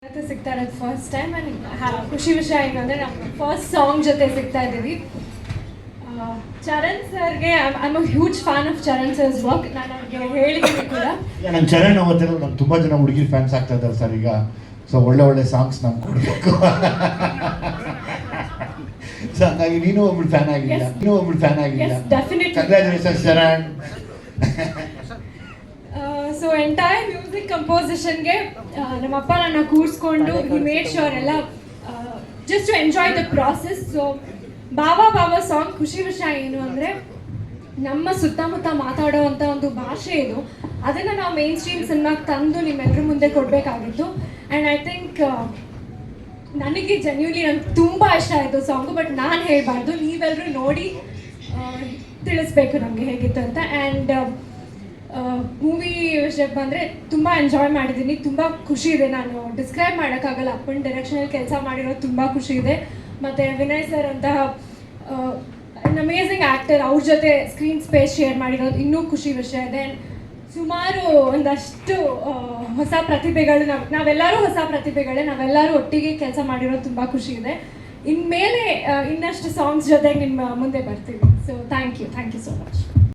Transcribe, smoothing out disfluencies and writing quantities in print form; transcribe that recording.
ಸಿಗ್ತಾ ಇರೋದು first time and ಖುಷಿ ವಿಷಯ ಏನಂದರೆ ನಮ್ಮ ಫಸ್ಟ್ ಸಾಂಗ್ ಜೊತೆ ಸಿಗ್ತಾ ಇದ್ದೀವಿ. ಚರಣ್ ಸರ್ಗೆ I am a huge fan of Charan sir's work. ನಾನು ಅವ್ರಿಗೆ ಹೇಳಿದ್ದೀನಿ ಕೂಡ. ನಾನು ಚರಣ್ ಅವತ್ತಿರೋ ನಾನು ತುಂಬ ಜನ ಹುಡುಗಿ ಫ್ಯಾನ್ಸ್ ಆಗ್ತಾ ಇದ್ದಾರೆ ಸರ್ ಈಗ. ಸೊ ಒಳ್ಳೆ ಸಾಂಗ್ಸ್ ನಮ್ಗೆ ಕೊಡಬೇಕು. ಸೊ ಹಂಗಾಗಿ ನೀನು ಒಬ್ಳು ಫ್ಯಾನ್ ಆಗಿಲ್ಲ. Congratulations Charan. So entire music ಕಂಪೋಸಿಷನ್ಗೆ ನಮ್ಮಪ್ಪ ನನ್ನ ಕೂರಿಸ್ಕೊಂಡು ಹಿ ಮೇಡ್ ಶ್ಯೂರ್ ಎಲ್ಲ just to enjoy the process. So Baba song ಖುಷಿ ವಿಷಯ ಏನು ಅಂದರೆ ನಮ್ಮ ಸುತ್ತಮುತ್ತ ಮಾತಾಡೋವಂಥ ಒಂದು ಭಾಷೆ ಇದು. ಅದನ್ನು ನಾವು ಮೇನ್ ಸ್ಟ್ರೀಮ್ ಸಿನಿಮಾಗೆ ತಂದು ನಿಮ್ಮೆಲ್ಲರ ಮುಂದೆ ಕೊಡಬೇಕಾಗಿತ್ತು. ಆ್ಯಂಡ್ ಐ ಥಿಂಕ್ ನನಗೆ ಜೆನ್ಯೂನ್ಲಿ ನಂಗೆ ತುಂಬ ಇಷ್ಟ ಆಯಿತು ಸಾಂಗು. ಬಟ್ ನಾನು ಹೇಳಬಾರ್ದು, ನೀವೆಲ್ಲರೂ ನೋಡಿ ತಿಳಿಸ್ಬೇಕು ನಮಗೆ ಹೇಗಿತ್ತು ಅಂತ. ಆ್ಯಂಡ್ ಮೂವಿ ವಿಷಯಕ್ಕೆ ಬಂದರೆ ತುಂಬ ಎಂಜಾಯ್ ಮಾಡಿದ್ದೀನಿ, ತುಂಬ ಖುಷಿ ಇದೆ. ನಾನು ಡಿಸ್ಕ್ರೈಬ್ ಮಾಡೋಕ್ಕಾಗಲ್ಲ. ಅಪ್ಪನ ಡೈರೆಕ್ಷನಲ್ಲಿ ಕೆಲಸ ಮಾಡಿರೋದು ತುಂಬ ಖುಷಿ ಇದೆ. ಮತ್ತು ವಿನಯ್ ಸರ್ ಅಂತಹ ಅಮೇಝಿಂಗ್ ಆ್ಯಕ್ಟರ್, ಅವ್ರ ಜೊತೆ ಸ್ಕ್ರೀನ್ ಸ್ಪೇಸ್ ಶೇರ್ ಮಾಡಿರೋದು ಇನ್ನೂ ಖುಷಿ ವಿಷಯ ಇದೆ. ಸುಮಾರು ಒಂದಷ್ಟು ಹೊಸ ಪ್ರತಿಭೆಗಳು, ನಾವೆಲ್ಲರೂ ಹೊಸ ಪ್ರತಿಭೆಗಳೇ, ನಾವೆಲ್ಲರೂ ಒಟ್ಟಿಗೆ ಕೆಲಸ ಮಾಡಿರೋದು ತುಂಬ ಖುಷಿ ಇದೆ. ಇನ್ಮೇಲೆ ಇನ್ನಷ್ಟು ಸಾಂಗ್ಸ್ ಜೊತೆಗೆ ನಿಮ್ಮ ಮುಂದೆ ಬರ್ತೀವಿ. So thank you so much.